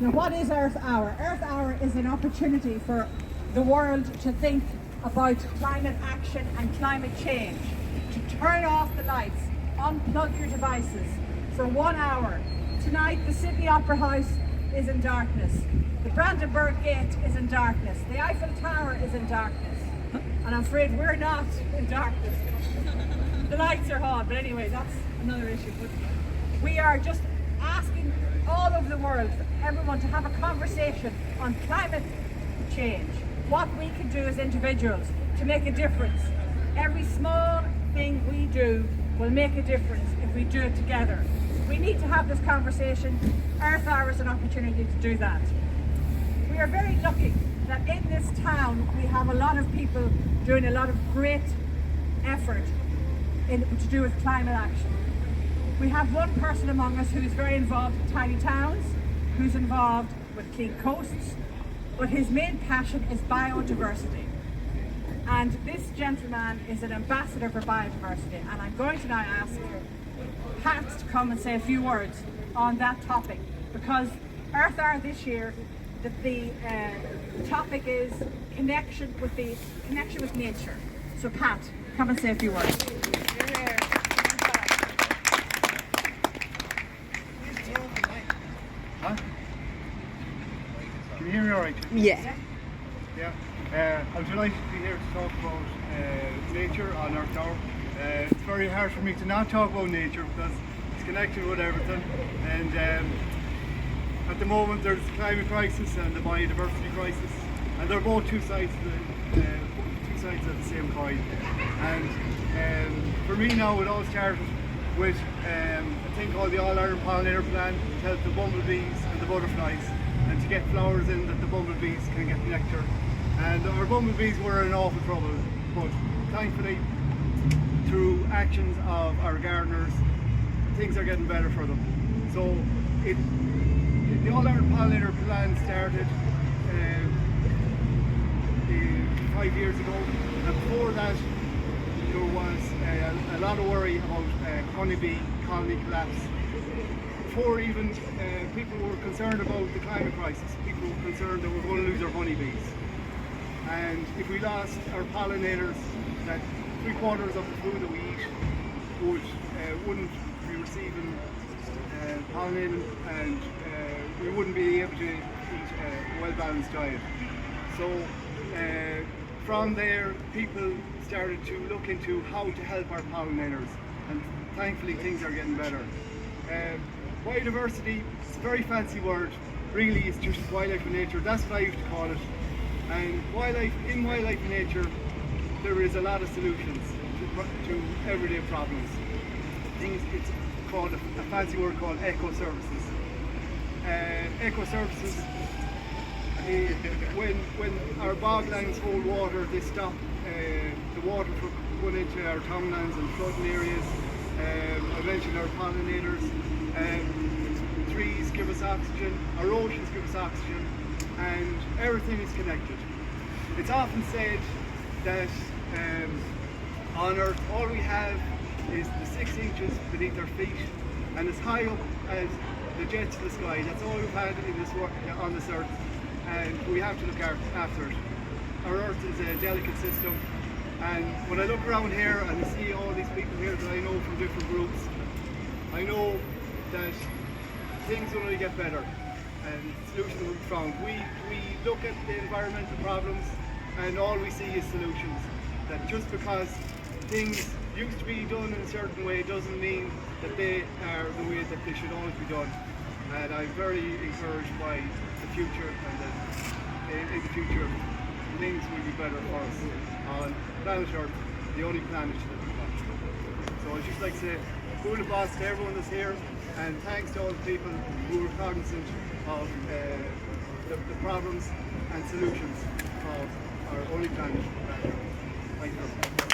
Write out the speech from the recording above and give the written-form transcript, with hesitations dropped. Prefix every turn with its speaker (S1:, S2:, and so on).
S1: Now, what is Earth Hour? Earth Hour is an opportunity for the world to think about climate action and climate change, to turn off the lights, unplug your devices for 1 hour. Tonight, the Sydney Opera House is in darkness. The Brandenburg Gate is in darkness. The Eiffel Tower is in darkness. And I'm afraid we're not in darkness. The lights are on, but anyway, that's another issue. But we are just asking all over the world, for everyone to have a conversation on climate change. What we can do as individuals to make a difference. Every small thing we do will make a difference if we do it together. We need to have this conversation. Earth Hour is an opportunity to do that. We are very lucky that in this town we have a lot of people doing a lot of great effort to do with climate action. We have one person among us who is very involved in tiny towns, who's involved with clean coasts, but his main passion is biodiversity. And this gentleman is an ambassador for biodiversity, and I'm going to now ask Pat to come and say a few words on that topic, because Earth Hour this year, the topic is connection with nature. So Pat, come and say a few words.
S2: Huh? Can you hear me all right?
S3: Yeah.
S2: Yeah. I'm delighted to be here to talk about nature on Earth Hour. It's very hard for me to not talk about nature because it's connected with everything. And at the moment there's the climate crisis and the biodiversity crisis, and they're both two sides of the same coin. And for me now, it all started with a thing called the All-Ireland Pollinator Plan to help the bumblebees and the butterflies, and to get flowers in that the bumblebees can get nectar. And our bumblebees were in awful trouble, but thankfully through actions of our gardeners, things are getting better for them. So the All-Ireland Pollinator Plan started 5 years ago, and before that there was a lot of worry about honeybee colony collapse. Before even people were concerned about the climate crisis, people were concerned that we're going to lose our honeybees. And if we lost our pollinators, that 3/4 of the food that we eat wouldn't be receiving pollinating, and we wouldn't be able to eat a well-balanced diet. So from there, people started to look into how to help our pollinators, and thankfully things are getting better. Biodiversity, it's a very fancy word. Really, it's just wildlife and nature. That's what I used to call it. And in wildlife and nature, there is a lot of solutions to everyday problems. It's called a fancy word called eco-services. Eco-services, when our boglands hold water, they stop the water from going into our townlands and flooding areas. I mentioned our pollinators. Trees give us oxygen, our oceans give us oxygen, and everything is connected. It's often said that on Earth all we have is the 6 inches beneath our feet, and as high up as the jets of the sky. That's all we've had in on this Earth, and we have to look after it. Our Earth is a delicate system, and when I look around here and I see all these people here that I know from different groups, I know that things will only get better and solutions will be found. We look at the environmental problems and all we see is solutions. That just because things used to be done in a certain way doesn't mean that they are the way that they should always be done. And I'm very encouraged by the future, and that in the future things will be better for us on planet Earth, the only planet that we've got. So I'd just like to say cool boss to everyone that's here, and thanks to all the people who are cognizant of the problems and solutions of our only planet. Thank you.